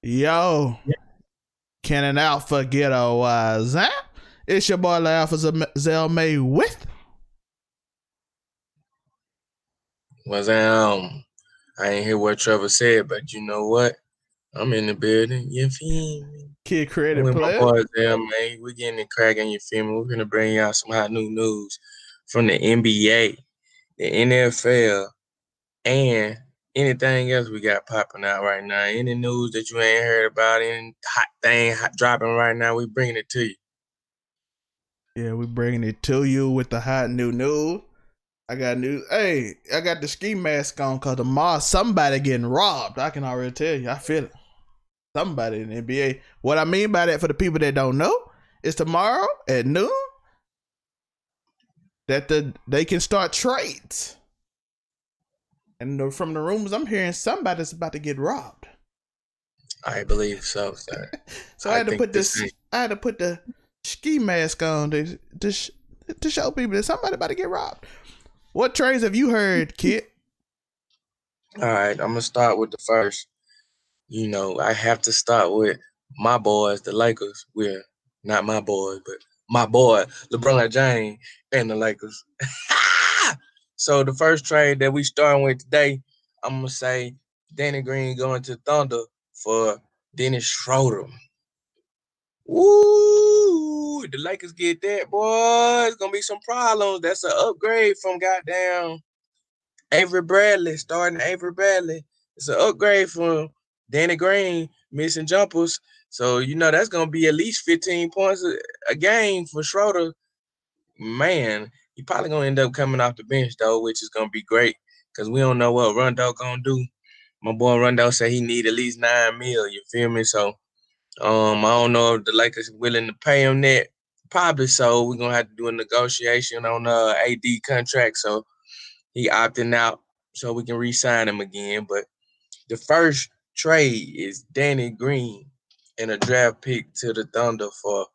Yo, can an alpha get a wise? Huh? It's your boy, the Alpha Zelmay with. Was I ain't hear what Trevor said, but you know what? I'm in the building. You feel me? Kid I'm credit with my player. boys there, man. We getting it cracking. You feel me? We're gonna bring y'all some hot new news from the NBA, the NFL, and anything else we got popping out right now. Any news that you ain't heard about, any hot dropping right now, we bringing it to you. Yeah, we bringing it to you with the hot new news. I got news. Hey, I got the ski mask on because tomorrow somebody getting robbed. I can already tell you. I feel it. Somebody in the NBA. What I mean by that for the people that don't know is tomorrow at noon that they can start trades. And from the rumors I'm hearing, somebody's about to get robbed. I believe so, sir. So I I had to think put the this. same. I had to put the ski mask on to show people that somebody about to get robbed. What trades have you heard, kid? All right, I'm gonna start with the first. I have to start with my boys, the Lakers. We're not my boys, but my boy, LeBron James and the Lakers. So the first trade that we starting with today, I'm gonna say Danny Green going to Thunder for Dennis Schroeder. Woo! The Lakers get that, boy. It's gonna be some problems. That's an upgrade from goddamn Avery Bradley, starting Avery Bradley. It's an upgrade from Danny Green missing jumpers. So, that's going to be at least 15 points a game for Schroeder. Man, he probably going to end up coming off the bench, though, which is going to be great because we don't know what Rondo going to do. My boy Rondo said he need at least 9 mil, you feel me? So, I don't know if the Lakers willing to pay him that. Probably so. We're going to have to do a negotiation on AD contract. So, he opting out so we can re-sign him again. But the first trade is Danny Green and a draft pick to the Thunder for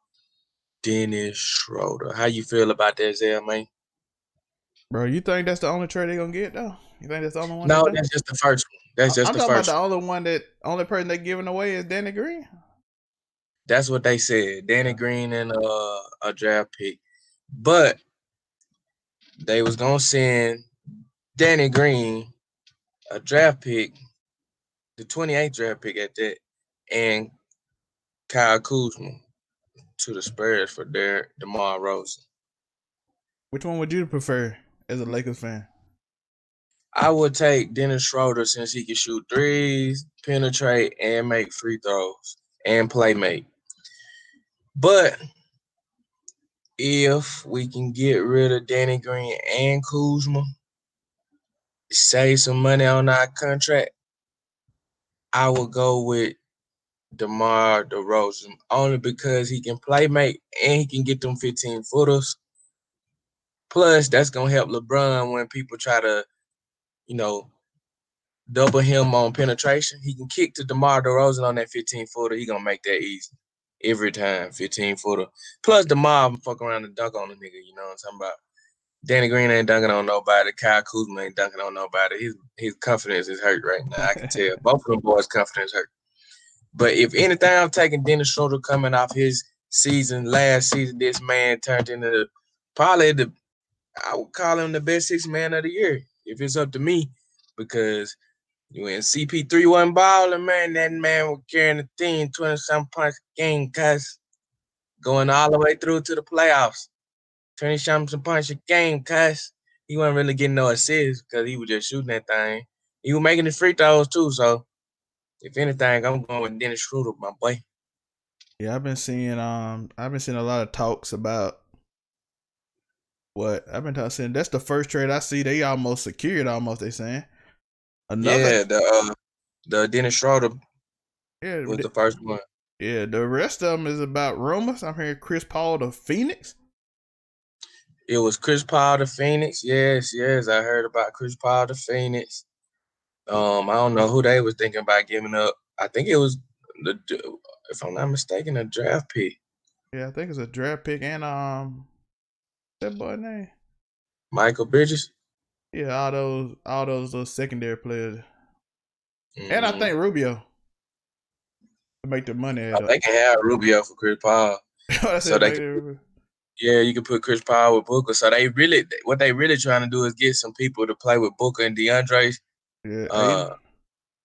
Dennis Schroeder. How you feel about that, Zell, man? Bro, you think that's the only trade they're gonna get though? You think that's the only one they No, done? that's just the first one. That's just I'm the talking about first the one. only person they giving away is Danny Green. That's what they said. Danny Green and a draft pick. But they was gonna send Danny Green a draft pick, the 28th draft pick at that, and Kyle Kuzma to the Spurs for their DeMar Rosen. Which one would you prefer as a Lakers fan? I would take Dennis Schroeder since he can shoot threes, penetrate, and make free throws and play make. But if we can get rid of Danny Green and Kuzma, save some money on our contract, I would go with DeMar DeRozan only because he can play make and he can get them 15 footers. Plus, that's gonna help LeBron when people try to, you know, double him on penetration. He can kick to DeMar DeRozan on that 15 footer. He gonna make that easy every time. 15 footer. Plus DeMar fuck around and dunk on the nigga. You know what I'm talking about? Danny Green ain't dunking on nobody. Kyle Kuzma ain't dunking on nobody. His confidence is hurt right now. I can tell. Both of them boys' confidence hurt. But if anything, I'm taking Dennis Schroeder coming off his season. Last season, this man turned into probably I would call him the best six man of the year if it's up to me, because when CP3 wasn't balling, man, that man was carrying the team 20 some points a game, cuz going all the way through to the playoffs. 20 something points a game, cuz he wasn't really getting no assists because he was just shooting that thing. He was making the free throws too, so if anything, I'm going with Dennis Schroeder, my boy. Yeah, I've been seeing a lot of talks about what I've been saying. That's the first trade I see. They almost secured. Almost they saying another. Yeah, the Dennis Schroeder Yeah, was the first one. yeah. The rest of them is about rumors. I'm hearing Chris Paul to Phoenix. It was Chris Paul to Phoenix. Yes, yes, I heard about Chris Paul to Phoenix. I don't know who they was thinking about giving up. I think it was the, if I'm not mistaken, a draft pick. Yeah, I think it's a draft pick and that boy name. Michael Bridges. Yeah, all those secondary players, and I Mm, think Rubio. to make the money add up. They can have Rubio for Chris Paul. So they can, yeah, you can put Chris Paul with Booker. So what they really trying to do is get some people to play with Booker and DeAndre.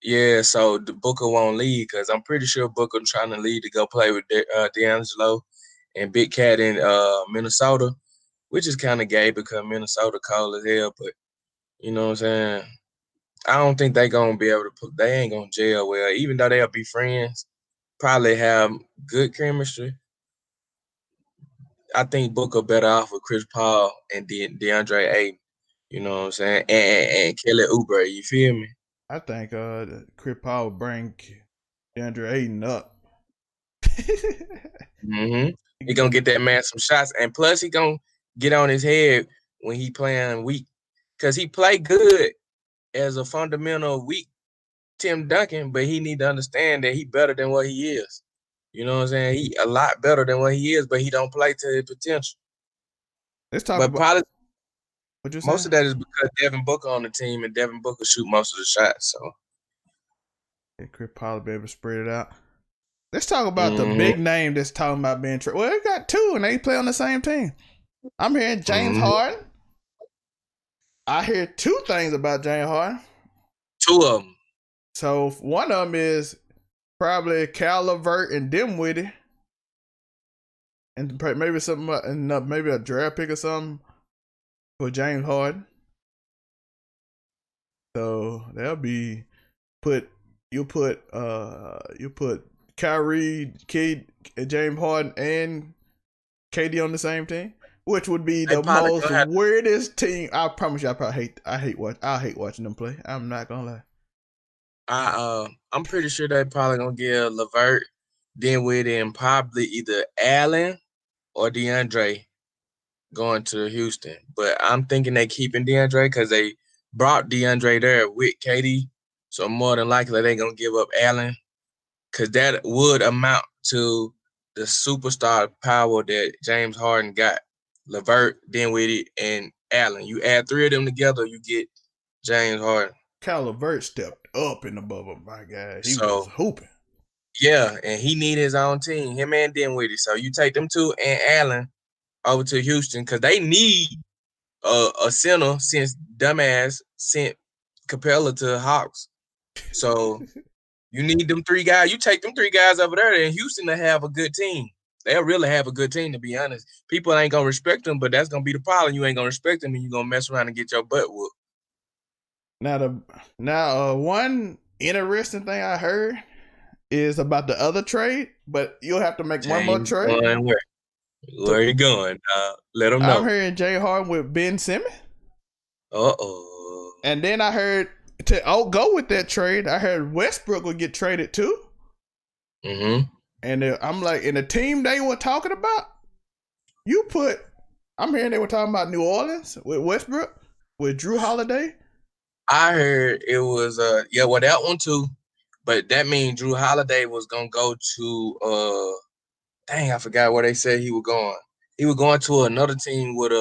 Yeah, so the Booker won't leave because I'm pretty sure Booker trying to leave to go play with D'Angelo and Big Cat in Minnesota, which is kind of gay because Minnesota cold as hell. But you know what I'm saying? I don't think they gonna be able to they ain't gonna gel well, even though they'll be friends, probably have good chemistry. I think Booker better off with Chris Paul and DeAndre Ayton. You know what I'm saying? And Kelly Oubre, you feel me? I think Chris Paul will bring DeAndre Ayton up. He gonna get that man some shots, and plus he gonna get on his head when he playing weak, cause he play good as a fundamental weak Tim Duncan, but he need to understand that he better than what he is. You know what I'm saying? He a lot better than what he is, but he don't play to his potential. Let's talk but about probably what you most of that is because Devin Booker on the team, and Devin Booker shoot most of the shots. So Chris Paul will be able to spread it out. Let's talk about the big name that's talking about being traded. Well, they got two, and they play on the same team. I'm hearing James Harden. I hear two things about James Harden. Two of them. So one of them is probably Cal Levert and Dimwitty, and maybe something, and maybe a draft pick or something for James Harden. So they'll be you put Kyrie, Kid, James Harden, and KD on the same team, which would be the most weirdest team. I promise you, I hate watching them play. I'm not gonna lie. I'm pretty sure they probably gonna give Levert, Dinwiddie, and probably either Allen or DeAndre going to Houston. But I'm thinking they keeping DeAndre because they brought DeAndre there with KD. So more than likely they gonna give up Allen, because that would amount to the superstar power that James Harden got. Levert, Dinwiddie, and Allen. You add three of them together, you get James Harden. Cal Levert stepped up in the bubble, my guy. He was hooping. Yeah, and he need his own team, him and Dinwiddie. So you take them two and Allen over to Houston because they need a center since dumbass sent Capella to Hawks. So you need them three guys. You take them three guys over there, and Houston to have a good team. They'll really have a good team, to be honest. People ain't gonna respect them, but that's gonna be the problem. You ain't gonna respect them, and you're gonna mess around and get your butt whooped. Now, one interesting thing I heard is about the other trade, but you'll have to make one more trade. Where you going? Let them know. I'm hearing Jay Harden with Ben Simmons. And then I heard to go with that trade, I heard Westbrook would get traded too. And I'm like, in the team they were talking about, I'm hearing they were talking about New Orleans with Westbrook, with Drew Holiday. I heard it was that one too, but that means Drew Holiday was gonna go to I forgot where they said he was going. He was going to another team with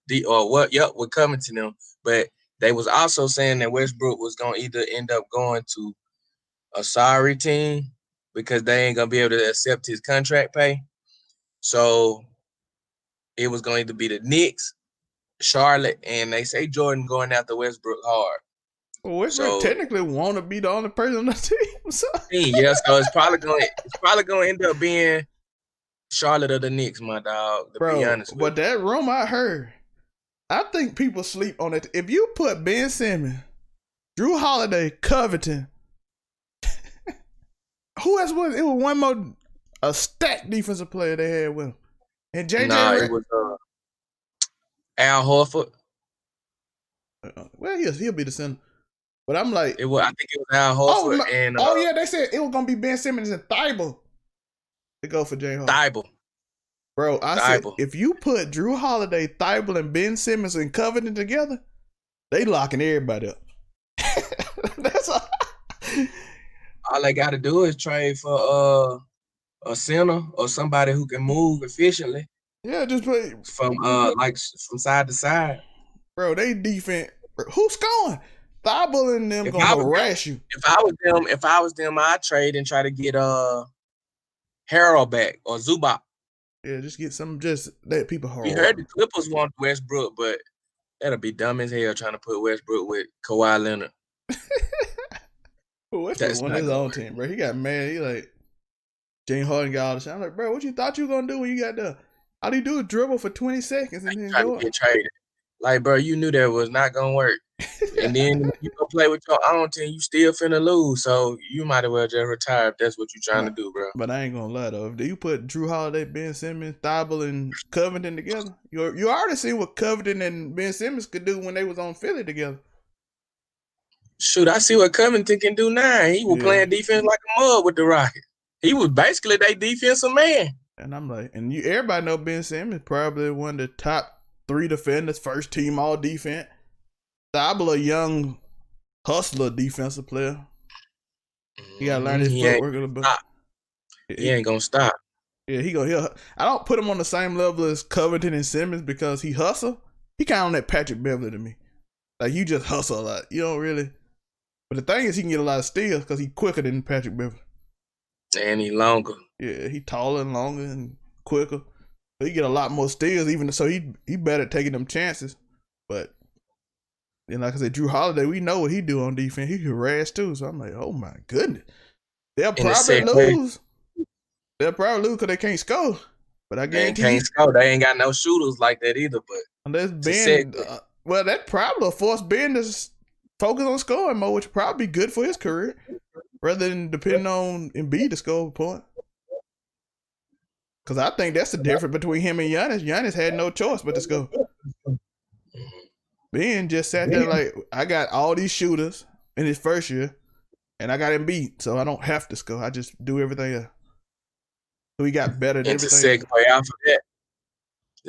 with Covington them, but they was also saying that Westbrook was gonna either end up going to a sorry team because they ain't gonna be able to accept his contract pay. So it was going to be the Knicks, Charlotte, and they say Jordan going after Westbrook hard. Well, Westbrook technically want to be the only person on the team. So it's probably gonna end up being Charlotte or the Knicks, my dog. To be honest, but that rumor I heard, I think people sleep on it. If you put Ben Simmons, Drew Holiday, Covington, who else was it? It was one more a stacked defensive player they had with him. And JJ it was Al Horford. Well, he'll be the center. But I'm like, I think it was Al Horford they said it was gonna be Ben Simmons and Thibault to go for J. Harden. Thibault. Bro, said if you put Drew Holiday, Thibault, and Ben Simmons and Covington together, they locking everybody up. That's all they gotta do is trade for a center or somebody who can move efficiently. Yeah, just play from side to side. Bro, they defense. Who's scoring? Thibault and them If gonna I was them, harass you. if I was them, I'd trade and try to get Harold back or Zubac. Yeah, just get some. Just let people We harass. heard the Clippers want Westbrook, but that'll be dumb as hell trying to put Westbrook with Kawhi Leonard. Westbrook That's won not his gonna own work. team, bro. He got mad. He like James Harden got all the shit. I'm like, bro, what you thought you were gonna do when you got there? All you do is dribble for 20 seconds and then Trying to go. get traded. Like, bro, you knew that was not gonna work. And then when you go play with your own team, you still finna lose. So you might as well just retire if that's what you're trying to do, bro. But I ain't gonna lie though. If you put Drew Holiday, Ben Simmons, Thibault, and Covington together, you already seen what Covington and Ben Simmons could do when they was on Philly together. Shoot, I see what Covington can do now. He was playing defense like a mug with the Rockets. He was basically their defensive man. And I'm like, and everybody know Ben Simmons probably one of the top 3 defenders, first team all defense. Thibault, a young hustler defensive player. He gotta learn his footwork a little bit. He ain't gonna stop. Yeah, I don't put him on the same level as Covington and Simmons because he hustle. He kind of on that Patrick Beverly to me. Like, you just hustle a lot. You don't really. But the thing is, he can get a lot of steals because he's quicker than Patrick Beverly. And he longer. Yeah, he taller and longer and quicker. So he get a lot more steals, even so he better at taking them chances. But then, like I said, Drew Holiday, we know what he do on defense. He can harass too. So I'm like, oh my goodness. They'll probably lose. They'll probably lose because they can't score. But I guarantee they can't score. They ain't got no shooters like that either. But unless Ben, well, that probably force Ben to focus on scoring more, which would probably be good for his career, rather than depending on Embiid to score a point. Because I think that's the difference between him and Giannis. Giannis had no choice but to score. Ben just sat there like, I got all these shooters in his first year, and I got Embiid, so I don't have to score. I just do everything else. So he got better at everything. To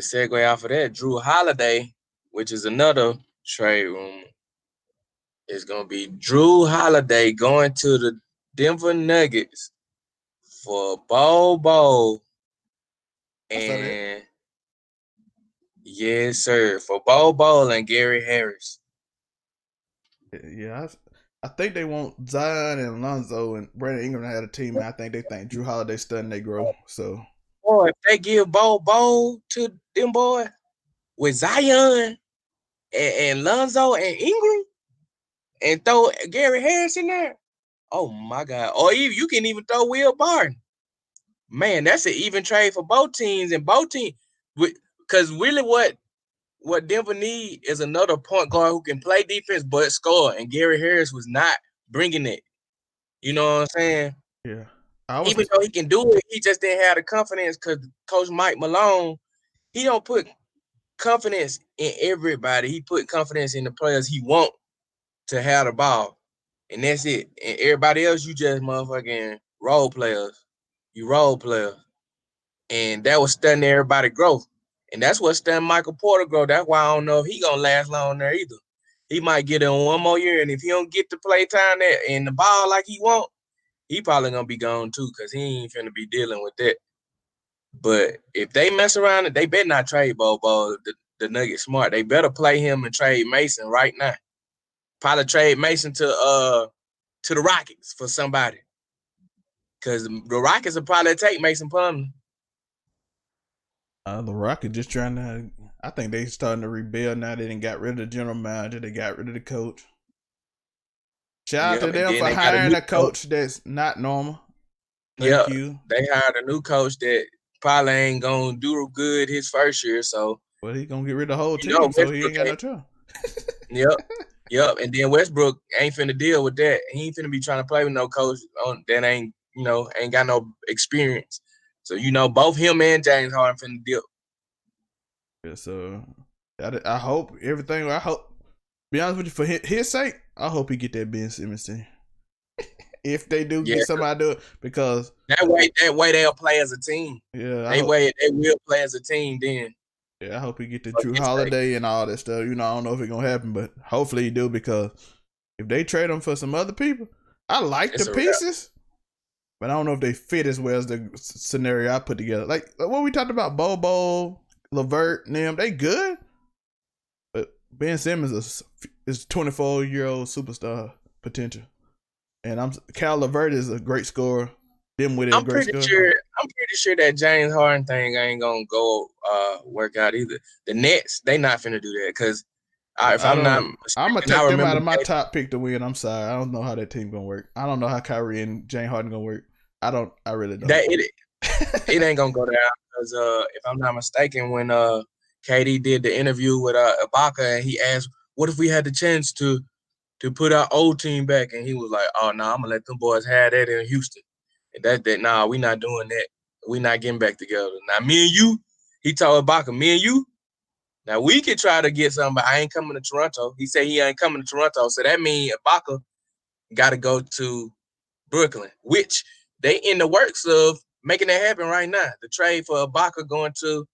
segue off of that, Drew Holiday, which is another trade room, is going to be Drew Holiday going to the Denver Nuggets for Bobo. And yes, sir, for Bobo and Gary Harris. Yeah, I think they want Zion and Alonzo and Brandon Ingram to have a team. And I think they think Drew Holiday studying they grow. So, boy, if they give Bobo to them boy with Zion and Lonzo and Ingram and throw Gary Harris in there, oh my God! Or even you can even throw Will Barton. Man, that's an even trade for both teams and both teams. Because really, what Denver need is another point guard who can play defense but score. And Gary Harris was not bringing it. You know what I'm saying? Yeah. Even though he can do it, he just didn't have the confidence because Coach Mike Malone, he don't put confidence in everybody. He put confidence in the players he want to have the ball. And that's it. And everybody else, you just motherfucking role players. You role players. And that was stunning everybody growth. And that's what stunned Michael Porter growth. That's why I don't know if he gonna last long there either. He might get in one more year, and if he don't get the play time there and the ball like he want, he probably gonna be gone too, because he ain't finna be dealing with that. But if they mess around, they better not trade Bobo. The Nuggets smart. They better play him and trade Mason right now. Probably trade Mason to the Rockets for somebody. Because the Rockets will probably take Mason Plumlee. The Rockets just trying to. I think they starting to rebuild now. They didn't got rid of the general manager. They got rid of the coach. Shout out to them for hiring a coach that's not normal. Thank you. They hired a new coach that probably ain't gonna do good his first year. So, well, he's gonna get rid of the whole team, so he ain't got no choice. Yep. And then Westbrook ain't finna deal with that. He ain't finna be trying to play with no coach that ain't got no experience. So both him and James Harden finna deal. Yeah, so I hope everything. I hope, be honest with you, for his sake, I hope he get that Ben Simmons thing. If they do get somebody to do it, because that way they'll play as a team. Yeah, they will play as a team then. Yeah, I hope he get the Drew Holiday and all that stuff. I don't know if it's gonna happen, but hopefully he do, because if they trade him for some other people, I like the pieces, but I don't know if they fit as well as the scenario I put together. Like what we talked about, Bobo, LeVert, and them, they good, but Ben Simmons is 24-year-old superstar potential, and Cal LeVert is a great scorer. Dimwitty, a I'm great pretty scorer. sure. I'm pretty sure that James Harden thing ain't gonna go work out either. The Nets, they not finna do that because if I I'm not don't. I'm gonna mistaken, I take them out remember of my top pick to win. I'm sorry, I don't know how that team gonna work. I don't know how Kyrie and James Harden gonna work. I don't. I really don't. that it ain't gonna go down because if I'm not mistaken, when KD did the interview with Ibaka and he asked, "What if we had the chance to put our old team back?" And he was like, "Oh no, I'm gonna let them boys have that in Houston." And nah, we not doing that. We not getting back together. Now me and you, he told Ibaka, me and you. Now we could try to get something, but I ain't coming to Toronto. He said he ain't coming to Toronto, so that means Ibaka got to go to Brooklyn, which they in the works of making that happen right now. The trade for Ibaka going to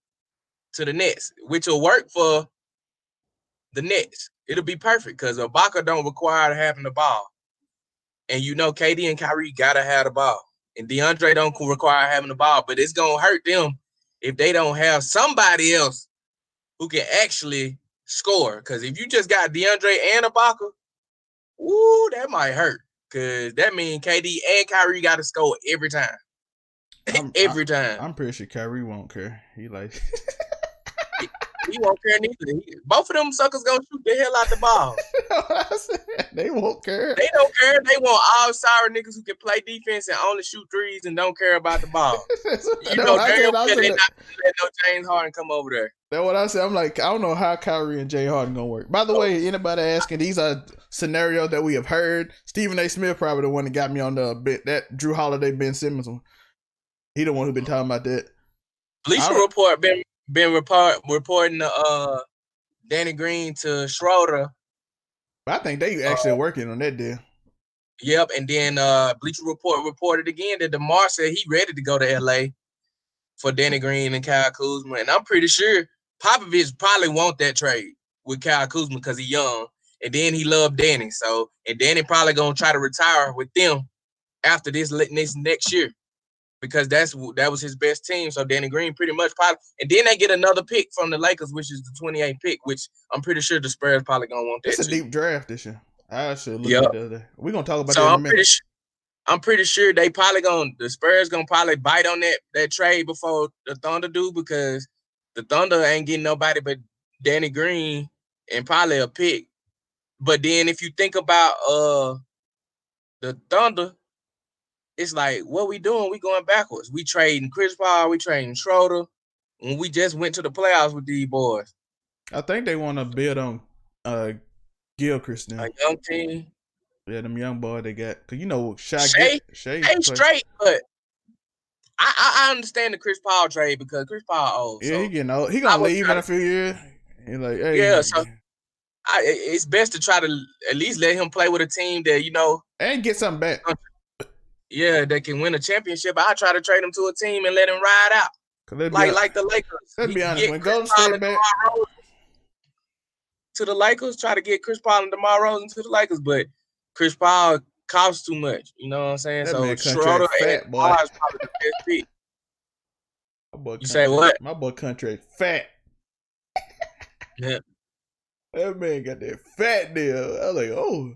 the Nets, which will work for the Nets. It'll be perfect because Ibaka don't require having the ball, and you know KD and Kyrie gotta have the ball, and DeAndre don't require having the ball. But it's gonna hurt them if they don't have somebody else who can actually score. Because if you just got DeAndre and Ibaka, woo, that might hurt. Because that means KD and Kyrie got to score every time. Every time. I'm pretty sure Kyrie won't care. He like he won't care neither. Both of them suckers gonna shoot the hell out the ball. They won't care. They don't care. They want all sorry niggas who can play defense and only shoot threes and don't care about the ball. You know, damn well they not let no James Harden come over there. That's what I said. I'm like, I don't know how Kyrie and Jay Harden gonna work. By the way, anybody asking, these are scenarios that we have heard. Stephen A. Smith probably the one that got me on the bit that Drew Holiday, Ben Simmons one. He the one who been talking about that. Bleacher Report been reporting Danny Green to Schroeder. I think they actually working on that deal. Yep, and then Bleacher Report reported again that DeMar said he ready to go to LA for Danny Green and Kyle Kuzma, and I'm pretty sure Popovich probably want that trade with Kyle Kuzma because he's young, and then he loved Danny. So, and Danny probably gonna try to retire with them after this next year because that was his best team. So Danny Green pretty much probably, and then they get another pick from the Lakers, which is the 28th pick, which I'm pretty sure the Spurs probably gonna want that. It's a deep draft this year. I should look at the other day. We're gonna talk about that in a minute. I'm pretty sure the Spurs gonna probably bite on that trade before the Thunder do because the Thunder ain't getting nobody but Danny Green and probably a pick. But then if you think about the Thunder, it's like what we doing? We going backwards. We trading Chris Paul, we trading Schroeder, and we just went to the playoffs with these boys. I think they want to build on Gilchrist now. A young team. Yeah, them young boy they got. Cause you know Shai ain't straight, but I understand the Chris Paul trade because Chris Paul old. Yeah, so he getting old. He gonna leave in a few years. He like, hey. Yeah, so it's best to try to at least let him play with a team that and get something back. Yeah, that can win a championship. I try to trade him to a team and let him ride out, like the Lakers. Let's be honest. When Golden State back to the Lakers, try to get Chris Paul and DeMar DeRozan to the Lakers, but Chris Paul costs too much. You know what I'm saying? That so Schroeder and DeMar is probably the best pick. You say what? My boy contract fat. Yeah. That man got that fat deal. I was like, oh,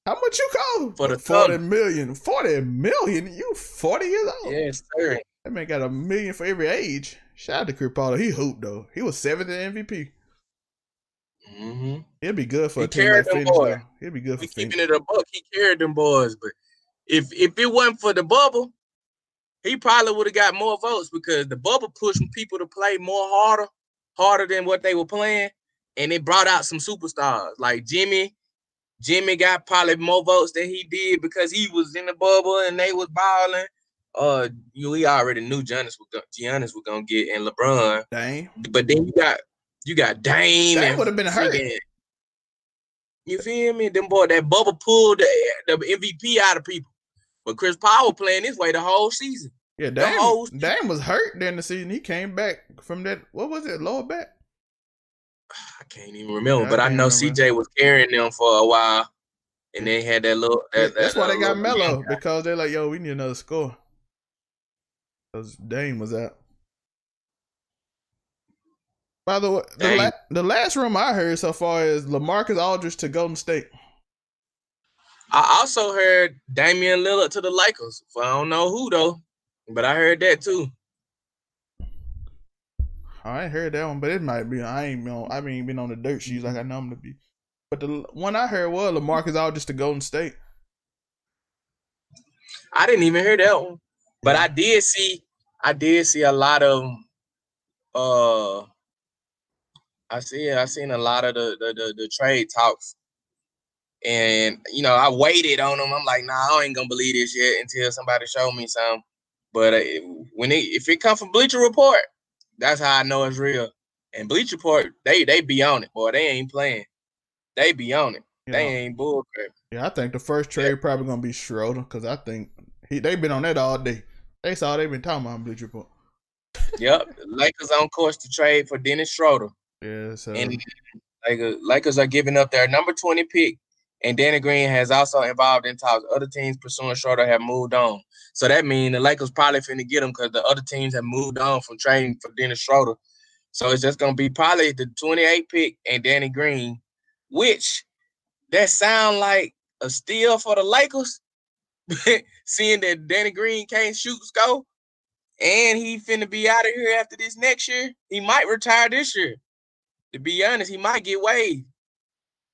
how much you call? For the 40 million. 40 million? You 40 years old? Yes, sir. That man got $1 million for every age. Shout out to Chris Paul. He hooped though. He was 7th in MVP. Mm-hmm. He'll be good for a team like Phoenix though. He'll be good for Phoenix. Keeping it a buck, he carried them boys. But if it wasn't for the bubble, he probably would have got more votes because the bubble pushed people to play harder than what they were playing. And it brought out some superstars like Jimmy. Jimmy got probably more votes than he did because he was in the bubble and they was balling. We already knew Giannis was gonna get and LeBron. Dame. But then you got Dame. Dame would have been hurt. You feel me? Them boy, that bubble pulled the MVP out of people. But Chris Paul was playing this way the whole season. Yeah, Dame was hurt during the season. He came back from that. What was it? Lower back. I can't even remember, but I know CJ was carrying them for a while, and they had that little. That's why they got Melo because they're like, "Yo, we need another score." Because Dame was out. By the way, Dang. the last rumor I heard so far is Lamarcus Aldridge to Golden State. I also heard Damian Lillard to the Lakers. I don't know who though, but I heard that too. I ain't heard that one, but it might be. I ain't been on the dirt sheets like I know them to be. But the one I heard was Lamarcus Aldridge to Golden State. I didn't even hear that one, but Yeah. I did see a lot of I seen a lot of the trade talks, and I waited on them. I'm like, nah, I ain't gonna believe this yet until somebody show me some. But if it come from Bleacher Report, that's how I know it's real. And Bleacher Report, they be on it, boy. They ain't playing. They be on it. They ain't bullcrap. Yeah, I think the first trade probably gonna be Schroeder because I think they've been on that all day. That's all they've been talking about on Bleacher Report. Yep, Lakers on course to trade for Dennis Schroeder. Yeah, so And Lakers are giving up their number 20 pick, and Danny Green has also involved in talks. Other teams pursuing Schroeder have moved on. So that means the Lakers probably finna get him because the other teams have moved on from trading for Dennis Schroeder. So it's just gonna be probably the 28 pick and Danny Green, which that sound like a steal for the Lakers, seeing that Danny Green can't shoot score, and he finna be out of here after this next year. He might retire this year. To be honest, he might get waived.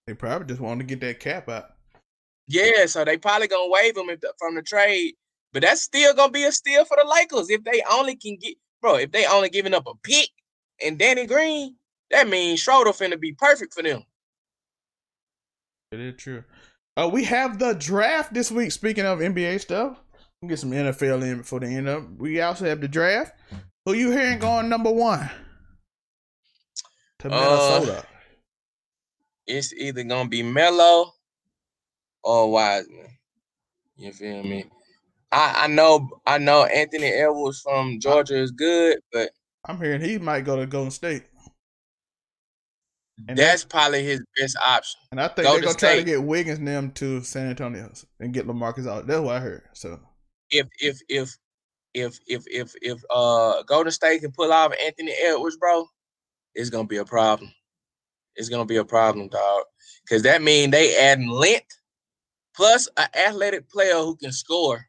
they probably just want to get that cap out. Yeah, so they probably gonna waive him from the trade, but that's still gonna be a steal for the Lakers if they only can get, bro. If they only giving up a pick and Danny Green, that means Schroeder finna be perfect for them. It is true. We have the draft this week. Speaking of NBA stuff, we'll get some NFL in before the end up. We also have the draft. Who you hearing going number 1 to Minnesota? It's either gonna be Melo or Wiseman. You feel me? I know Anthony Edwards from Georgia is good, but I'm hearing he might go to Golden State. And that's probably his best option. And I think they're gonna try to get Wiggins and them to San Antonio and get Lamarcus out. That's what I heard. So if Golden State can pull off Anthony Edwards, bro, it's gonna be a problem. It's gonna be a problem, dog. Because that means they adding length plus an athletic player who can score,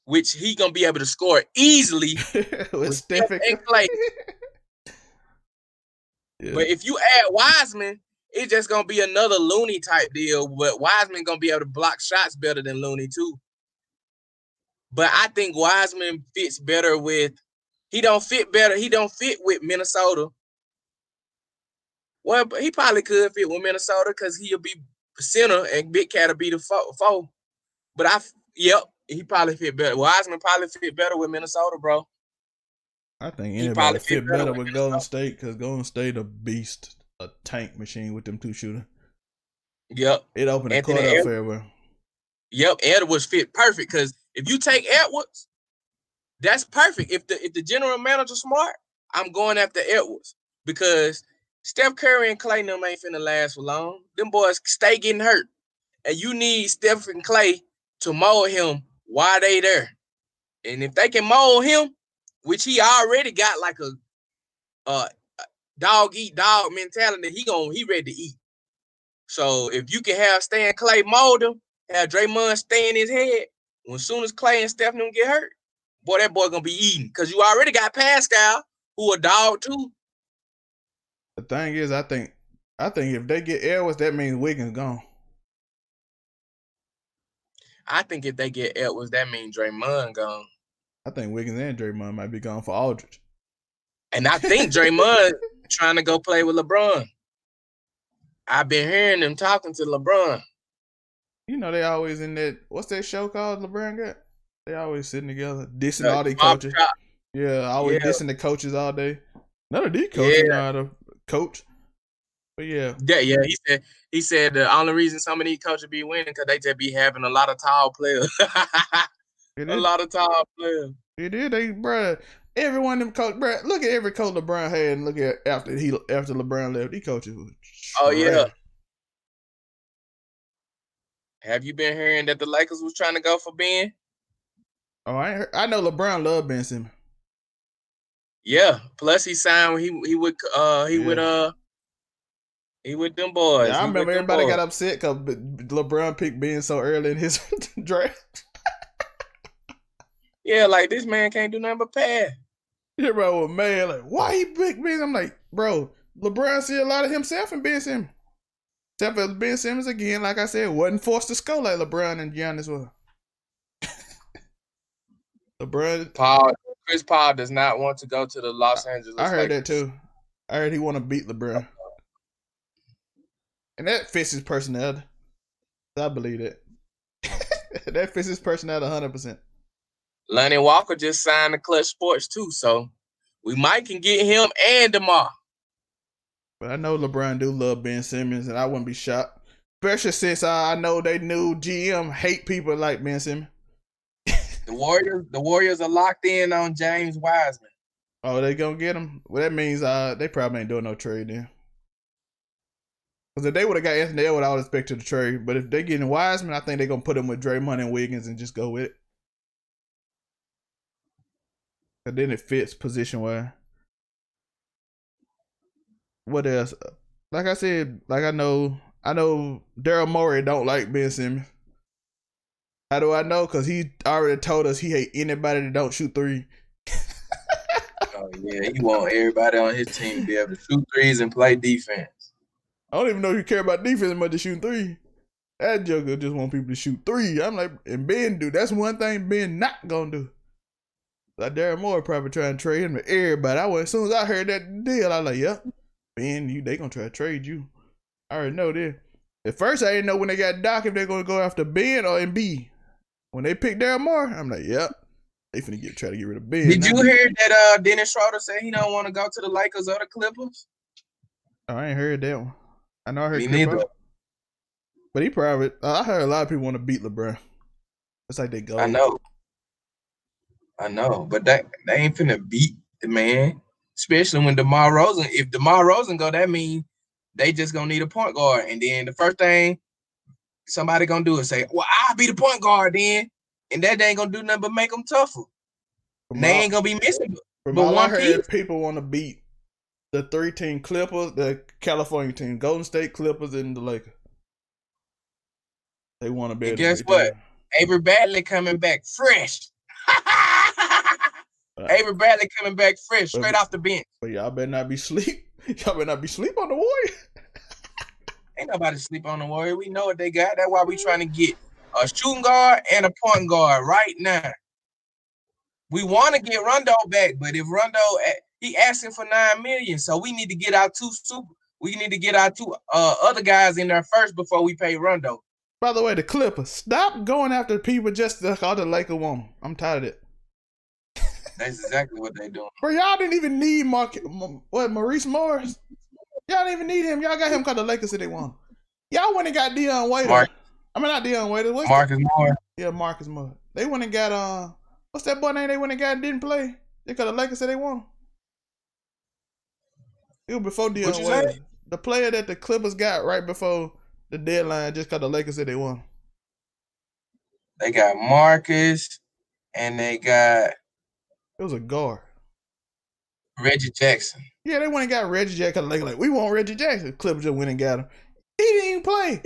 which he gonna be able to score easily with Steph and Clay. Yeah. But if you add Wiseman, it's just gonna be another Looney type deal. But Wiseman gonna be able to block shots better than Looney too. But I think Wiseman fits better with. He don't fit with Minnesota. Well, he probably could fit with Minnesota because he'll be center and Big Cat will be the four. But he probably fit better. Wiseman probably fit better with Minnesota, bro. I think anybody fit better with Golden State because Golden State a beast, a tank machine with them 2 shooters. Yep. It opened the court up for everyone. Yep, Edwards fit perfect because if you take Edwards, that's perfect. If the general manager smart, I'm going after Edwards because Steph Curry and Clay them ain't finna last for long. Them boys stay getting hurt, and you need Steph and Clay to mold him while they there. And if they can mold him, which he already got like a dog eat dog mentality, he ready to eat. So if you can have Stan Clay mold him, have Draymond stay in his head, when soon as Clay and Steph them get hurt, boy, that boy gonna be eating. Because you already got Pascal, who a dog too. The thing is, I think if they get Edwards, that means Wiggins gone. I think if they get Edwards, that means Draymond gone. I think Wiggins and Draymond might be gone for Aldridge. And I think Draymond trying to go play with LeBron. I've been hearing them talking to LeBron. You know they always in that. What's that show called? LeBron got. They always sitting together, dissing all these coaches. Yeah, always dissing the coaches all day. None of these coaches know how to coach. But yeah. He said the only reason some of these coaches be winning because they just be having a lot of tall players. A lot of tall players. It is, bro. Every one of them coach, bro. Look at every coach LeBron had, and look at after LeBron left, these coaches was yeah. Have you been hearing that the Lakers was trying to go for Ben? Oh, I know LeBron loved Ben Simmons. Yeah. Plus he signed. He with them boys. Yeah, I He with remember them everybody boys. got upset because LeBron picked Ben so early in his draft. Yeah, like this man can't do nothing but pass. Everybody was mad, like, why he picked Ben? I'm like, bro, LeBron see a lot of himself in Ben Simmons. Except for Ben Simmons, again, like I said, wasn't forced to score like LeBron and Giannis were. LeBron, Chris Paul does not want to go to the Los I Angeles heard that Lakers. too. I heard he want to beat LeBron. And that fits his personality. I believe that. That fits his personality 100%. Lonnie Walker just signed to Clutch Sports too, so we might can get him and DeMar. But I know LeBron do love Ben Simmons, and I wouldn't be shocked. Especially since I know they knew GM hate people like Ben Simmons. The Warriors are locked in on James Wiseman. Oh, they gonna get him? Well, that means they probably ain't doing no trade then. Because if they would have got Anthony Edwards, I would expect to trade. But if they getting Wiseman, I think they're gonna put him with Draymond and Wiggins and just go with it. And then it fits position wise. What else? Like I said, like I know Daryl Morey don't like Ben Simmons. How do I know? Because he already told us he hate anybody that don't shoot three. Oh yeah, he want everybody on his team to be able to shoot threes and play defense. I don't even know if you care about defense as much as shooting three. That joker just want people to shoot three. I'm like, and Ben do. That's one thing Ben not gonna do. Like Daryl Morey probably trying to trade him to everybody. As soon as I heard that deal, I was like, yep, Ben, they gonna try to trade you. I already know this. At first, I didn't know when they got Doc if they're gonna go after Ben or Embiid. When they picked Daryl Morey, I'm like, yep, they finna try to get rid of Ben. Did you hear that Dennis Schroeder said he don't want to go to the Lakers or the Clippers? Oh, I ain't heard that one. I know I heard Me neither. But he probably, I heard a lot of people want to beat LeBron. It's like they go. I know, but they ain't finna beat the man. Especially when DeMar Rosen. If DeMar Rosen go, that means they just gonna need a point guard. And then the first thing somebody gonna do is say, well, I'll be the point guard then. And that ain't gonna do nothing but make them tougher. And they ain't gonna be missing From but all one I heard, piece. people want to beat the 3-team Clippers, the California team, Golden State Clippers, and the Lakers. They want to be able to guess beat what? them. Avery Bradley coming back fresh. Avery Bradley coming back fresh, straight off the bench. But y'all better not be sleep. Y'all better not be sleep on the Warriors. Ain't nobody sleep on the Warriors. We know what they got. That's why we trying to get a shooting guard and a point guard right now. We want to get Rondo back, but if Rondo, he asking for $9 million, so we need to get our two other guys in there first before we pay Rondo. By the way, the Clippers, stop going after people just to call the Lakers want them. I'm tired of it. That's exactly what they doing. Bro, y'all didn't even need Maurice Morris? Y'all didn't even need him. Y'all got him because the Lakers said they want him. Y'all went and got Dion Waiters. Not Dion Waiters. Marcus Morris. Yeah, Marcus Morris. They went and got what's that boy name they went and got and didn't play? Because the Lakers said they want him. It was before Dion Waiters. The player that the Clippers got right before the deadline just because the Lakers said they want him. They got Marcus and they got it was a guard. Reggie Jackson. Yeah, they went and got Reggie Jackson. Like, we want Reggie Jackson. Clippers just went and got him. He didn't even play.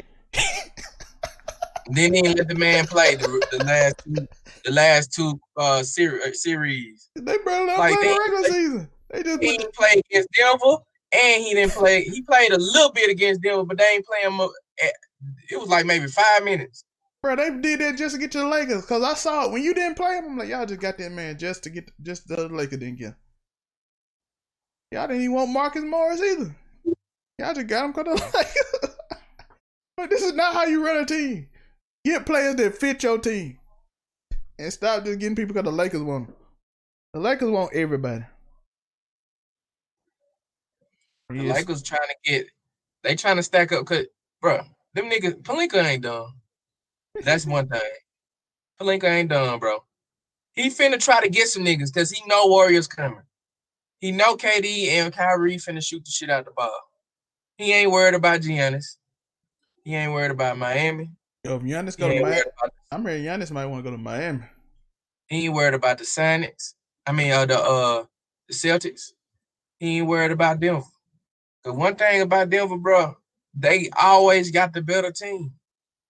Didn't even let the man play the last two series. They barely play the regular season. They just he didn't play against Denver, and he didn't play. He played a little bit against Denver, but they ain't playing him. It was like maybe 5 minutes. Bro, they did that just to get to the Lakers. Cause I saw it when you didn't play him. I'm like, y'all just got that man just the Lakers didn't get him. Y'all didn't even want Marcus Morris either. Y'all just got him because of the Lakers. But this is not how you run a team. Get players that fit your team. And stop just getting people because the Lakers want them. The Lakers want everybody. The Lakers they trying to stack up. Cause, bro, them niggas, Pelinka ain't done. That's one thing. Pelinka ain't done, bro. He finna try to get some niggas because he know Warriors coming. He know KD and Kyrie finna shoot the shit out the ball. He ain't worried about Giannis. He ain't worried about Miami. Yo, if Giannis go to Miami, I'm hearing Giannis might want to go to Miami. He ain't worried about the Sonics. I mean, the the Celtics. He ain't worried about Denver. The one thing about Denver, bro, they always got the better team,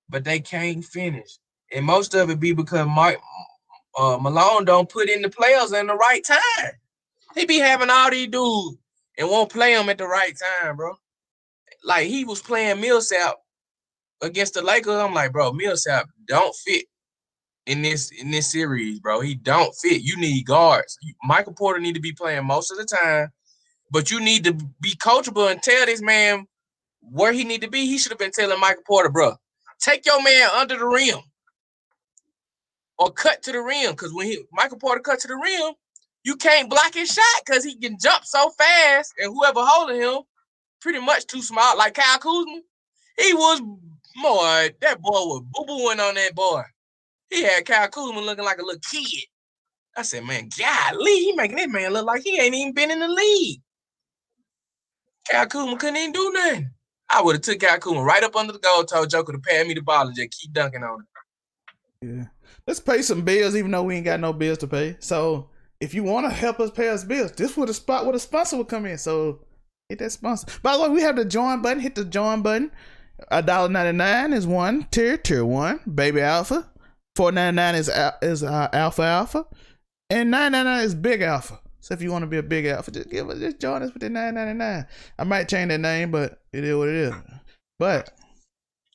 but they can't finish. And most of it be because Malone don't put in the players in the right time. He be having all these dudes and won't play them at the right time, bro. Like he was playing Millsap against the Lakers. I'm like, bro, Millsap don't fit in this series, bro. He don't fit. You need guards. Michael Porter need to be playing most of the time, but you need to be coachable and tell this man where he need to be. He should have been telling Michael Porter, bro, take your man under the rim or cut to the rim. Because when Michael Porter cut to the rim, you can't block his shot because he can jump so fast, and whoever holding him pretty much too small. Like Kyle Kuzma, he was more. That boy was boo-booing on that boy. He had Kyle Kuzma looking like a little kid. I said, man, golly, he making this man look like he ain't even been in the league. Kyle Kuzma couldn't even do nothing. I would have took Kyle Kuzma right up under the goal, told Joker to pass me the ball and just keep dunking on it. Yeah. Let's pay some bills, even though we ain't got no bills to pay. So if you want to help us pay us bills, this would a spot where the sponsor would come in. So hit that sponsor. By the way, we have the join button. Hit the join button. $1.99 is one tier, tier one, baby alpha. $4.99 is alpha, and $9.99 is big alpha. So if you want to be a big alpha, just join us with the $9.99. I might change that name, but it is what it is. But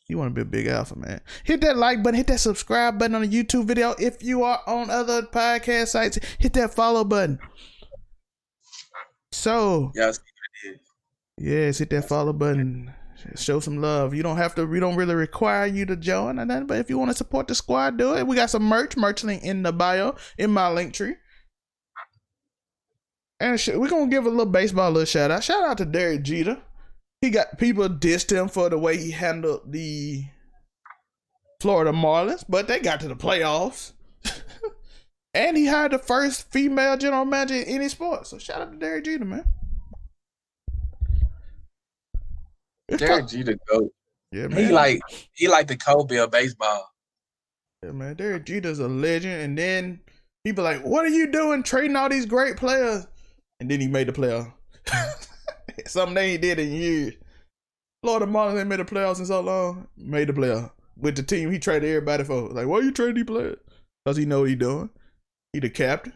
you want to be a big alpha, man. Hit that like button, hit that subscribe button on the YouTube video. If you are on other podcast sites, hit that follow button. So yes, hit that follow button. Show some love. You don't have to. We don't really require you to join or nothing. But if you want to support the squad, do it. We got some merch link in the bio in my link tree. And we're gonna give a little baseball little shout out. Shout out to Derek Jeter. He got people dissed him for the way he handled the Florida Marlins, but they got to the playoffs. And he hired the first female general manager in any sport. So shout out to Derek Jeter, man. Derek Jeter GOAT. Yeah, man. He like the Kobe of baseball. Yeah, man. Derek Jeter's a legend. And then people like, what are you doing trading all these great players? And then he made the playoff. Something they ain't did in years. Florida Marlins ain't made the playoffs in so long. Made the playoff. With the team he traded everybody for. Like, why you trading these players? Because he know what he doing. He the captain.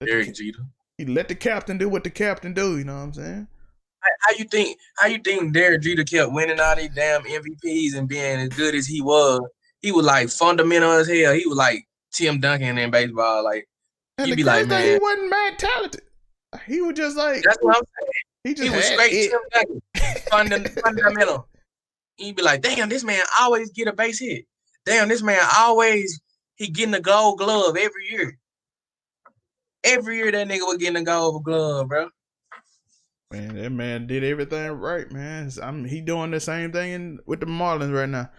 Derek Jeter. He let the captain do what the captain do, you know what I'm saying? How you think Derek Jeter kept winning all these damn MVPs and being as good as he was? He was like fundamental as hell. He was like Tim Duncan in baseball. Like and he'd be like, man, he wasn't mad talented. He was just like, that's what I'm saying. He was straight Tim Duncan, fundamental. He'd be like, damn, this man always get a base hit. Damn, this man always he getting a gold glove every year. Every year that nigga was getting a gold glove, bro. Man, that man did everything right, man. He doing the same thing with the Marlins right now.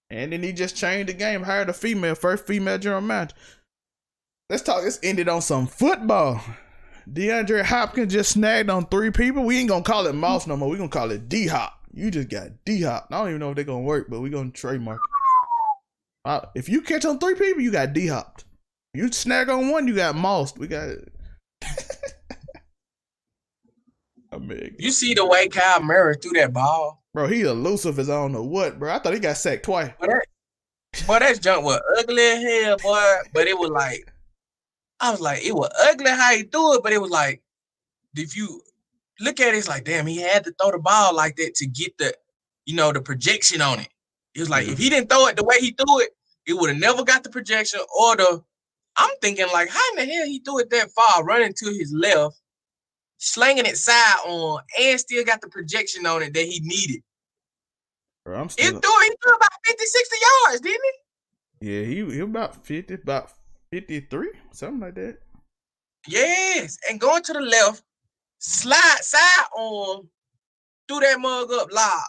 And then he just changed the game, hired a first female general manager. Let's ended on some football. DeAndre Hopkins just snagged on 3 people. We ain't gonna call it Mouse no more. We gonna call it D-Hop. You just got D-Hop. I don't even know if they're gonna work, but we gonna trademark it. If you catch on 3 people, you got D-Hopped. You snag on 1, you got mossed. We got it. You see the way Kyle Murray threw that ball? Bro, he elusive as I don't know what, bro. I thought he got sacked twice. Boy, that jump was ugly as hell, boy. But it was like, I was like, it was ugly how he threw it, but it was like, if you look at it, it's like, damn, he had to throw the ball like that to get the, the projection on it. It was like, if he didn't throw it the way he threw it, it would have never got the projection or I'm thinking like, how in the hell he threw it that far, running to his left, slinging it side on, and still got the projection on it that he needed. Bro, he threw about 50, 60 yards, didn't he? Yeah, he about 50, about 53, something like that. Yes, and going to the left, slide side on, threw that mug up lob.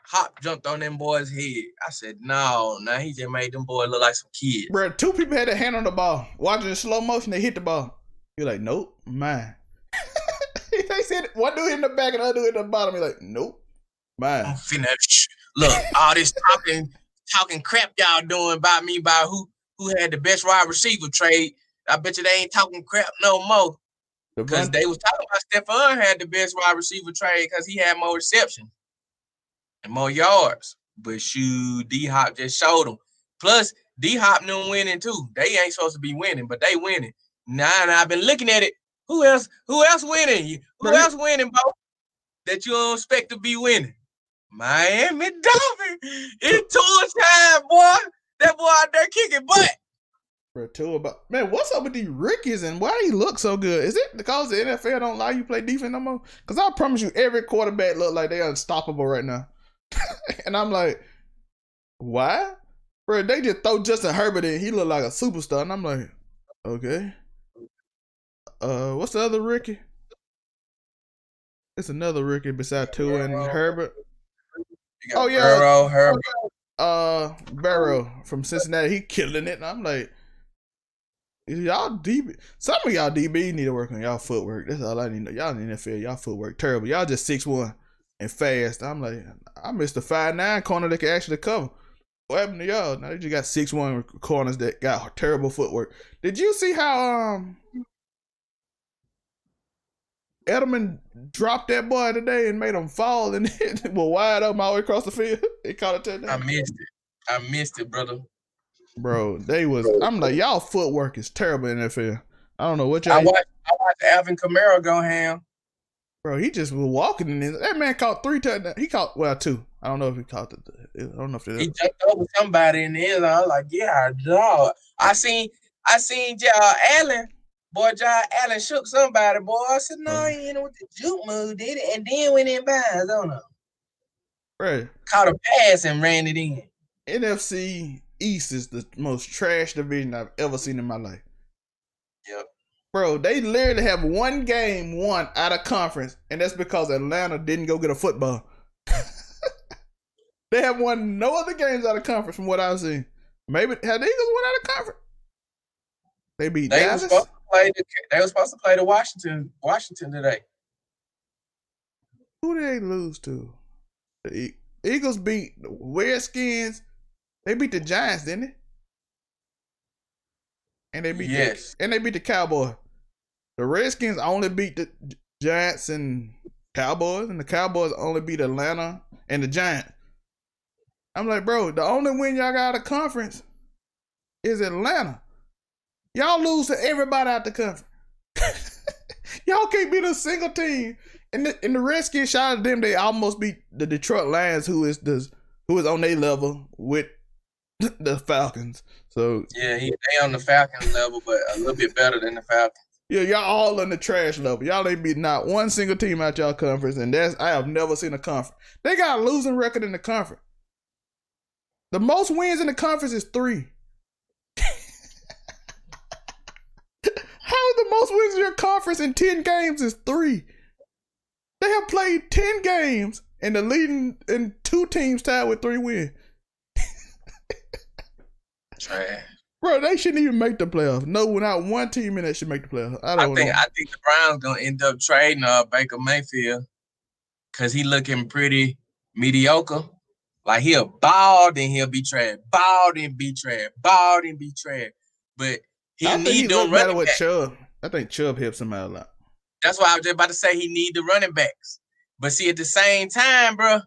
Hop jumped on them boys' head. I said, no, he just made them boys look like some kids. Bro, 2 people had their hand on the ball. Watching in slow motion, they hit the ball. You're like, nope, mine. They said one dude in the back and the other dude in the bottom. He's like, nope, mine. I'm finished. Look, all this talking crap y'all doing about me, about who had the best wide receiver trade. I bet you they ain't talking crap no more. Because they was talking about Stephon had the best wide receiver trade because he had more reception and more yards. But shoot, D-Hop just showed them. Plus, D-Hop them winning too. They ain't supposed to be winning, but they winning. Now, and I've been looking at it. Who else winning? Who else winning, bro? That you don't expect to be winning? Miami Dolphins. It's tour time, boy. That boy out there kicking butt. Man, what's up with these rookies and why he look so good? Is it because the NFL don't allow you to play defense no more? Because I promise you, every quarterback look like they're unstoppable right now. And I'm like, why? Bro, they just throw Justin Herbert in. He look like a superstar. And I'm like, okay. What's the other rookie? It's another rookie beside Tua and Herbert. Oh, yeah. Herbert. Barrow from Cincinnati. He killing it. And I'm like, y'all DB. Some of y'all DB need to work on y'all footwork. That's all I need to know. Y'all in the NFL, y'all footwork terrible. Y'all just 6'1" and fast. I'm like, I missed the 5'9" corner that can actually cover. What happened to y'all? Now they just got 6'1" corners that got terrible footwork. Did you see how Edelman dropped that boy today and made him fall and it was wide open all the way across the field? He caught a touchdown. I missed it, brother. Bro, I'm like, y'all footwork is terrible in the NFL. I don't know what y'all. I watched Alvin Kamara go ham. Bro, he just was walking in this. That man caught 3 touchdowns. He caught, 2. I don't know if he caught I don't know if he jumped over somebody in the end. I was like, yeah, dog. I seen Josh Allen. Boy, Josh Allen shook somebody, boy. I said, no, he ain't with the juke move, did it? And then went in bounds. I don't know. Bro. Caught a pass and ran it in. NFC East is the most trash division I've ever seen in my life. Yep. Bro, they literally have one game won out of conference, and that's because Atlanta didn't go get a football. They have won no other games out of conference from what I've seen. Maybe had the Eagles won out of conference. They beat Dallas. They were supposed to play the Washington today. Who did they lose to? The Eagles beat the Redskins. They beat the Giants, didn't they? And they beat the Cowboys. The Redskins only beat the Giants and Cowboys, and the Cowboys only beat Atlanta and the Giants. I'm like, bro, the only win y'all got out of conference is Atlanta. Y'all lose to everybody out the conference. Y'all can't beat a single team. And the Redskins, shout out to them, they almost beat the Detroit Lions, who is on their level with the Falcons. So yeah, they on the Falcons level, but a little bit better than the Falcons. Yeah, y'all all in the trash level. Y'all ain't beat not one single team out y'all conference, and I have never seen a conference. They got a losing record in the conference. The most wins in the conference is 3. How is the most wins in your conference in 10 games is 3? They have played 10 games, and the leading and 2 teams tied with 3 wins. Trash. Bro, they shouldn't even make the playoffs. No, not one team in that should make the playoffs. I think the Browns gonna end up trading Baker Mayfield because he looking pretty mediocre. Like he'll ball, then he'll be trash. Ball, then be trash. Ball, then be trash. But he need them running backs. Chubb. I think Chubb helps him out a lot. That's why I was just about to say he need the running backs. But see, at the same time, bro,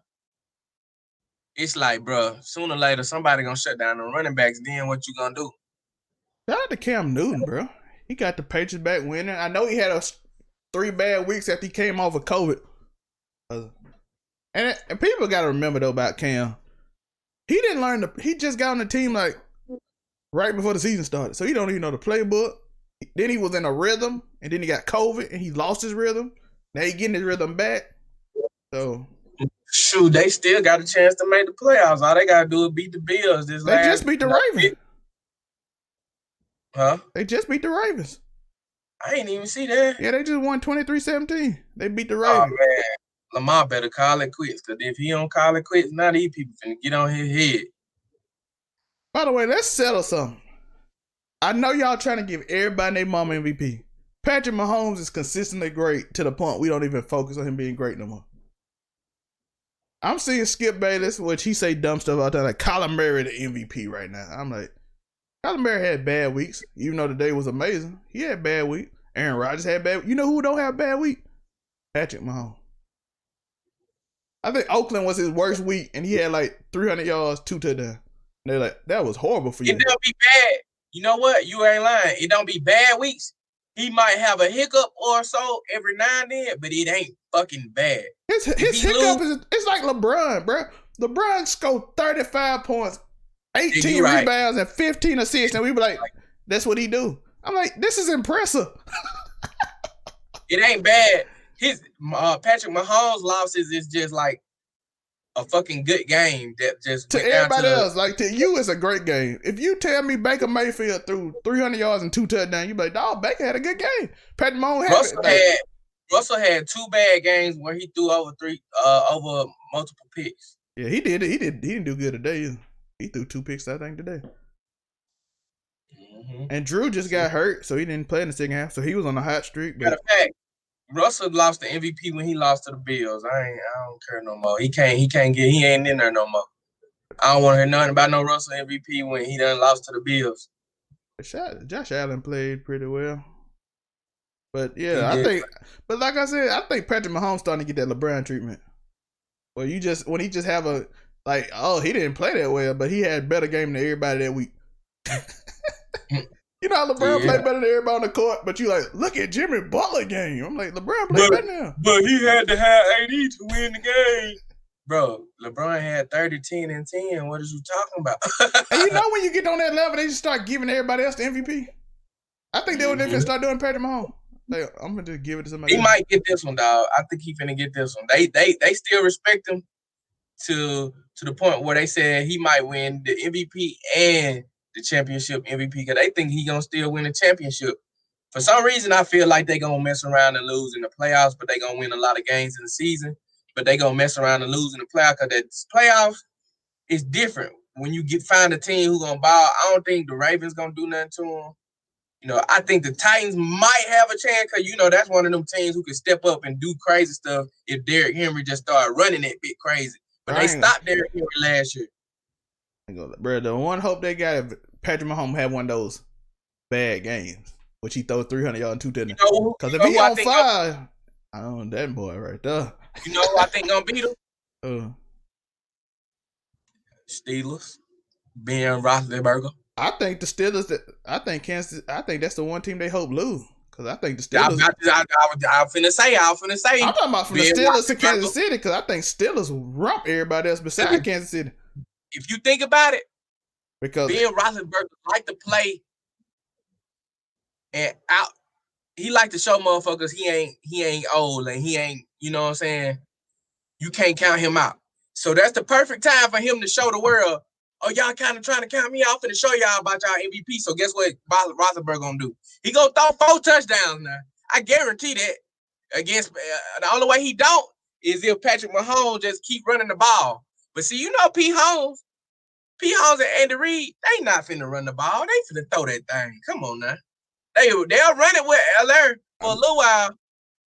it's like, bro, sooner or later somebody gonna shut down the running backs. Then what you gonna do? Shout out to Cam Newton, bro. He got the Patriots back winning. I know he had 3 bad weeks after he came off of COVID. And people got to remember, though, about Cam. He didn't learn he just got on the team, like, right before the season started. So he don't even know the playbook. Then he was in a rhythm, and then he got COVID, and he lost his rhythm. Now he getting his rhythm back. So... Shoot, they still got a chance to make the playoffs. All they got to do is beat the Bills. They just beat the Ravens. Huh? They just beat the Ravens. I ain't even see that. Yeah, they just won 23-17. They beat the Ravens. Oh, man. Lamar better call it quits, because if he don't call it quits, now these people finna get on his head. By the way, let's settle something. I know y'all trying to give everybody their mama MVP. Patrick Mahomes is consistently great to the point we don't even focus on him being great no more. I'm seeing Skip Bayless, which he say dumb stuff all the time, like Kyler Murray the MVP right now. I'm like, Kyler Murray had bad weeks, even though today was amazing. He had bad weeks. Aaron Rodgers had bad. You know who don't have a bad week? Patrick Mahomes. I think Oakland was his worst week, and he had like 300 yards, 2 touchdowns. They're like, that was horrible for you. It don't be bad. You know what? You ain't lying. It don't be bad weeks. He might have a hiccup or so every now and then, but it ain't fucking bad. His hiccup is it's like LeBron, bro. LeBron scored 35 points, 18 rebounds, and 15 assists, and we be like, that's what he do. I'm like, this is impressive. It ain't bad. His Patrick Mahomes' losses is just like a fucking good game that just to everybody else. Like to you, it's a great game. If you tell me Baker Mayfield threw 300 yards and 2 touchdowns, you be like, dog, Baker had a good game. Patrick Mahomes Russell had 2 bad games where he threw over multiple picks. Yeah, he did. He didn't do good today. He threw 2 picks, I think, today. Mm-hmm. And Drew just got hurt, so he didn't play in the second half. So he was on a hot streak. But... Matter of fact, Russell lost the MVP when he lost to the Bills. I don't care no more. He ain't in there no more. I don't want to hear nothing about no Russell MVP when he done lost to the Bills. Josh Allen played pretty well. But yeah, but like I said, I think Patrick Mahomes starting to get that LeBron treatment. Well, when he just have a like, oh, he didn't play that well, but he had a better game than everybody that week. You know how LeBron played better than everybody on the court, but you like, look at Jimmy Butler game. I'm like, LeBron played better now. But he had to have AD to win the game. Bro, LeBron had 30, 10, and 10. What is you talking about? And you know when you get on that level, they just start giving everybody else the MVP. I think they were going to start doing Patrick Mahomes. Like, I'm going to just give it to somebody else. Might get this one, dog. I think he finna get this one. They still respect him to the point where they said he might win the MVP and the championship MVP because they think he gonna still win the championship. For some reason, I feel like they gonna mess around and lose in the playoffs, but they gonna win a lot of games in the season. But they gonna mess around and lose in the playoffs because that playoffs is different. When you find a team who gonna ball, I don't think the Ravens gonna do nothing to them. You know, I think the Titans might have a chance because, you know, that's one of them teams who can step up and do crazy stuff if Derrick Henry just started running that bit crazy. But they stopped Derrick Henry last year. Bro, the one hope they got if Patrick Mahomes had one of those bad games, which he throw 300 yards and 2 touchdowns. Because if he on fire, I don't know that boy right there. You know who I think gonna beat him? Steelers, Ben Roethlisberger. I think the Steelers. I think Kansas. I think that's the one team they hope lose. Because I think the Steelers. I was finna say. I'm talking about from the Steelers to Kansas City because I think Steelers will romp everybody else besides Kansas City. If you think about it, because Ben Roethlisberger like to play and out. He like to show motherfuckers he ain't old and he ain't, you know what I'm saying? You can't count him out. So that's the perfect time for him to show the world, oh, y'all kind of trying to count me out and show y'all about y'all MVP. So guess what Roethlisberger gonna do? He gonna throw 4 touchdowns now. I guarantee that. Against the only way he don't is if Patrick Mahomes just keep running the ball. But see, you know P. Holmes and Andy Reid, they not finna run the ball. They finna throw that thing. Come on now. They'll run it with LR for a little while.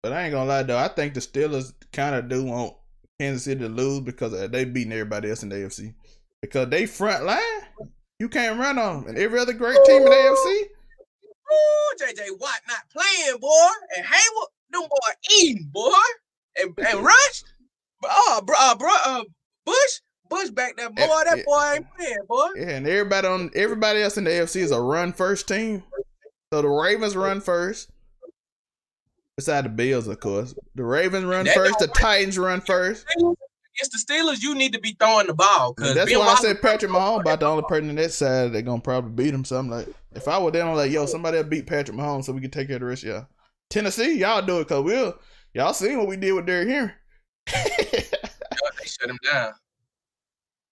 But I ain't gonna lie though, I think the Steelers kind of do want Kansas City to lose because they beating everybody else in the AFC. Because they front line, you can't run on them. And every other great team in the AFC. Ooh, J.J. Watt not playing, boy. And Hayward, them boy eating, boy. And Rush, Bush back there, boy. That boy ain't playing, boy. Yeah, and everybody else in the AFC is a run first team. So the Ravens run first. Beside the Bills, of course. The Ravens run first. The Titans run first. Against the Steelers, you need to be throwing the ball. That's why I said Patrick Mahomes about the only person on that side that gonna probably beat him. So I'm like, if I were there, I'm like, yo, somebody will beat Patrick Mahomes so we can take care of the rest of y'all. Tennessee, y'all do it because y'all seen what we did with Derrick Henry. They shut him down.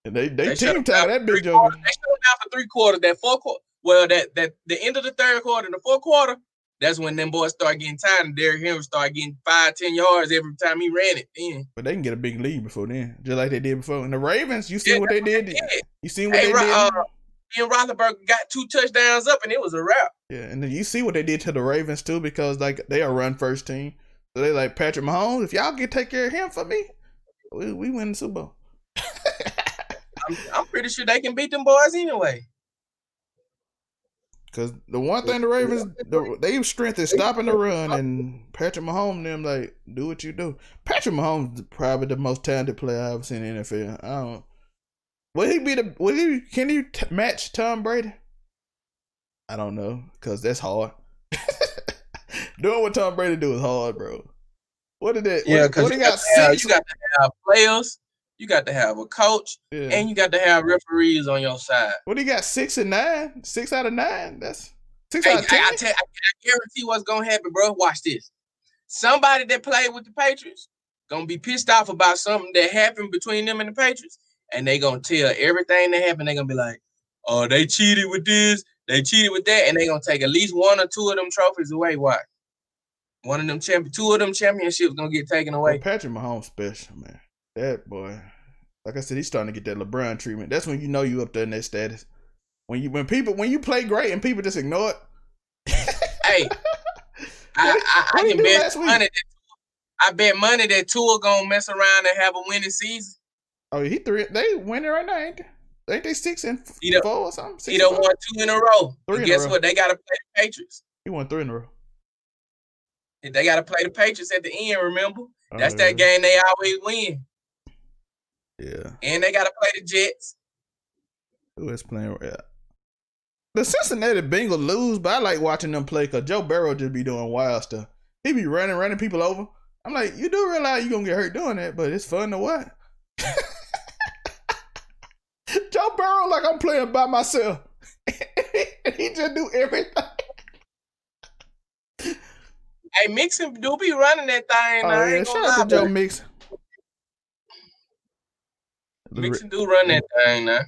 And they team tied that big joker. They shut him down for 3 quarters. That 4 quarter. Well, that the end of the 3rd quarter, the 4th quarter, that's when them boys start getting tired and Derrick Henry start getting 5-10 yards every time he ran it. Then. But they can get a big lead before then, just like they did before. And the Ravens, you see what they did? You seen what they did? Ben Roethlisberger got 2 touchdowns up and it was a wrap. Yeah, and then you see what they did to the Ravens too, because like they are run first team. So they like Patrick Mahomes. If y'all can take care of him for me, we win the Super Bowl. I'm pretty sure they can beat them boys anyway. Because the one thing the Ravens, they strength is stopping the run, and Patrick Mahomes them like do what you do. Patrick Mahomes is probably the most talented player I've ever seen in the NFL. I don't. Will he be the? Will he? Can he match Tom Brady? I don't know, because that's hard. Doing what Tom Brady do is hard, bro. What did that? Yeah, because what you he got got to six? have players, you got to have a coach, Yeah. and you got to have referees on your side. What he got? 6 and 9. 6 out of 9. That's 6 out of 10. I guarantee what's gonna happen, bro. Watch this. Somebody that played with the Patriots gonna be pissed off about something that happened between them and the Patriots, and they gonna tell everything that happened. They gonna be like, "Oh, they cheated with this, they cheated with that," and they gonna take at least one or two of them trophies away. Why? Two of them championships gonna get taken away. Well, Patrick Mahomes special, man. That boy, like I said, he's starting to get that LeBron treatment. That's when you know you up there in that status. When you play great and people just ignore it. Hey, I can bet money. I bet money that Tua gonna mess around and have a winning season. Oh, they winning right now, ain't they? Ain't they 6 and 4 or something? He done won 2 in a row. But guess what? They gotta play the Patriots. He won 3 in a row. They gotta play the Patriots at the end. Remember, that's that game they always win. Yeah. And they gotta play the Jets. Who is playing? Yeah. The Cincinnati Bengals lose, but I like watching them play because Joe Burrow just be doing wild stuff. He be running people over. I'm like, you do realize you're going to get hurt doing that, but it's fun to watch. Joe Burrow like I'm playing by myself. He just do everything. Hey, Mixon do be running that thing. Oh, yeah. Shout out to Joe Mixon. Mixon do run that thing now.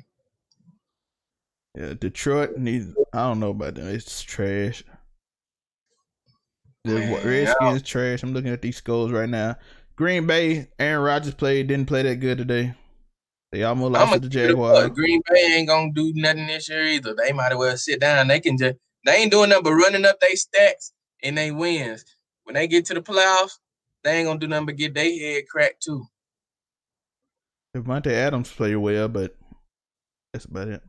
Yeah, Detroit needs. I don't know about them. It's trash. The Redskins trash. I'm looking at these scores right now. Green Bay, Aaron Rodgers didn't play that good today. They almost lost to the Jaguars. Green Bay ain't gonna do nothing this year either. They might as well sit down. They ain't doing nothing but running up their stats and they wins. When they get to the playoffs, they ain't gonna do nothing but get their head cracked too. Devontae Adams played well, but that's about it.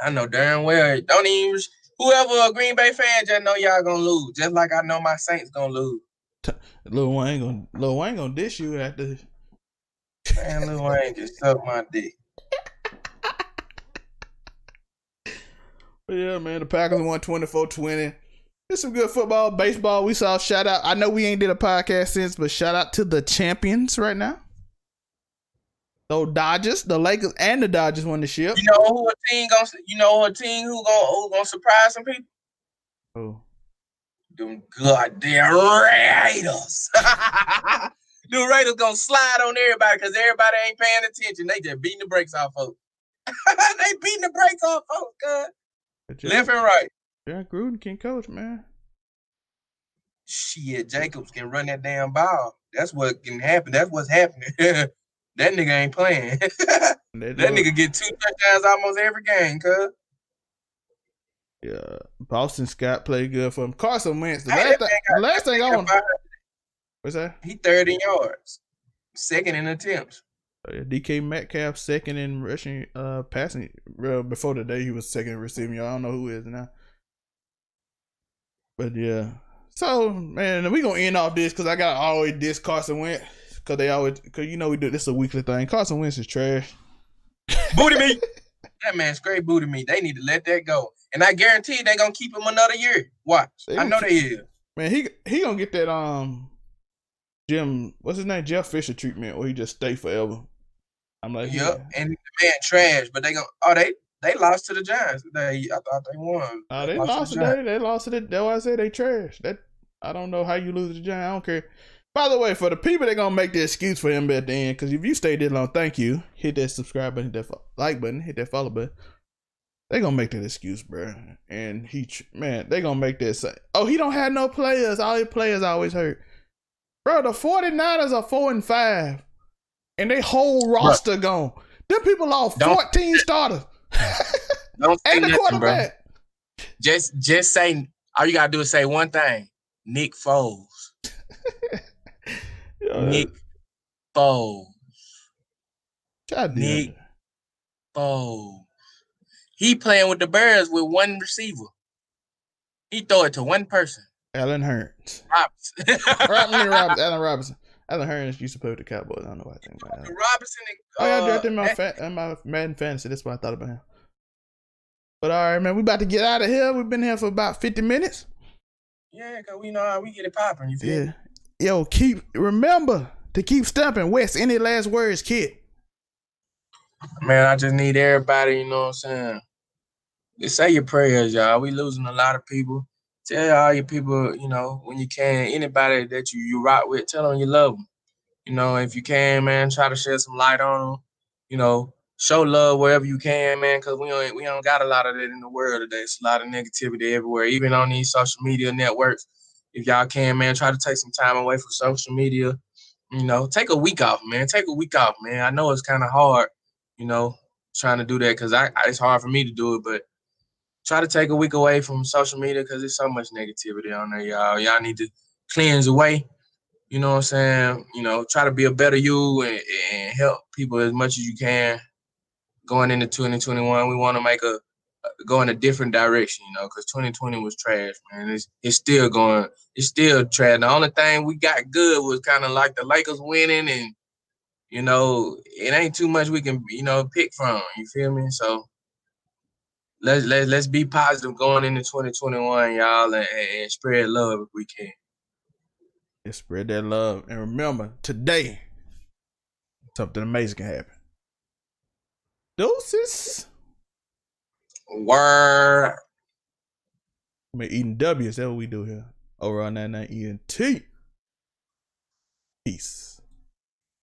I know darn well. Don't even whoever a Green Bay fan just know y'all gonna lose. Just like I know my Saints gonna lose. Lil Wayne gonna dish you after. Man, Lil Wayne just suck my dick. But yeah, man, the Packers won 24-20. It's some good football, baseball. We saw shout out. I know we ain't did a podcast since, but shout out to the champions right now. Those Dodgers, the Lakers, and the Dodgers won the ship. You know who a team who gonna surprise some people? Oh, them goddamn Raiders. The Raiders gonna slide on everybody because everybody ain't paying attention. They just beating the brakes off folks. They beating the brakes off folks, God. Left and right. Yeah, Gruden can coach, man. Shit, Jacobs can run that damn ball. That's what can happen. That's what's happening. That nigga ain't playing. That nigga get 2 touchdowns almost every game, cuz. Yeah, Boston Scott played good for him. Carson Wentz. The last thing I want. What's that? He 3rd in yards, 2nd in attempts. DK Metcalf 2nd in rushing, passing. Well, before the day he was 2nd in receiving. I don't know who is now. But yeah, so man, we gonna end off this because I got always diss Carson Wentz because you know we do this is a weekly thing. Carson Wentz is trash. Booty meat. That man straight booty meat. They need to let that go. And I guarantee they gonna keep him another year. Watch. I know they is. Man, he gonna get that what's his name? Jeff Fisher treatment where he just stay forever. I'm like, yep. Yeah. And the man trash, but they lost to the Giants today. I thought they won. They lost today. They lost to the. That's why I say they trash. That I don't know how you lose to the Giants. I don't care. By the way, for the people that gonna make the excuse for him at the end, because if you stayed this long, thank you. Hit that subscribe button, hit that like button, hit that follow button. They gonna make that excuse, bro. And they gonna make that say, oh, he don't have no players. All his players always hurt. Bro, the 49ers are 4-5. And they whole roster gone. Them people lost 14 starters. Don't say and the nothing, quarterback. Bro. Just say, all you gotta do is say one thing. Nick Foles. Nick Foles. Nick Foles. He playing with the Bears with one receiver. He throw it to one person. Allen Hurns. Robinson. Allen Robinson. Allen Hurns used to play with the Cowboys. I don't know why I think about that. Robinson Oh, yeah, I and drafted him in my Madden Fantasy. That's why I thought about him. But all right, man, we about to get out of here. We've been here for about 50 minutes. yeah, cause we know how we get it popping. You feel me? Yo, remember to keep stumping. Wes, any last words, kid? Man, I just need everybody, you know what I'm saying? Just say your prayers, y'all. We losing a lot of people. Tell all your people, you know, when you can, anybody that you rock with, tell them you love them. You know, if you can, man, try to shed some light on them. You know, show love wherever you can, man, because we don't got a lot of that in the world today. It's a lot of negativity everywhere, even on these social media networks. If y'all can, man, try to take some time away from social media. You know, take a week off, man. Take a week off, man. I know it's kind of hard, you know, trying to do that because it's hard for me to do it, but try to take a week away from social media because there's so much negativity on there, y'all. Y'all need to cleanse away. You know what I'm saying? You know, try to be a better you and help people as much as you can. Going into 2021, we want to go in a different direction, you know, because 2020 was trash, man. It's still going, it's still trash. The only thing we got good was kind of like the Lakers winning, and you know, it ain't too much we can, you know, pick from. You feel me? So let's be positive going into 2021, y'all, and spread love if we can. Just spread that love. And remember, today, something amazing can happen. Deuces. Word. We're eating W's. That's what we do here. Over on 99 ENT. Peace.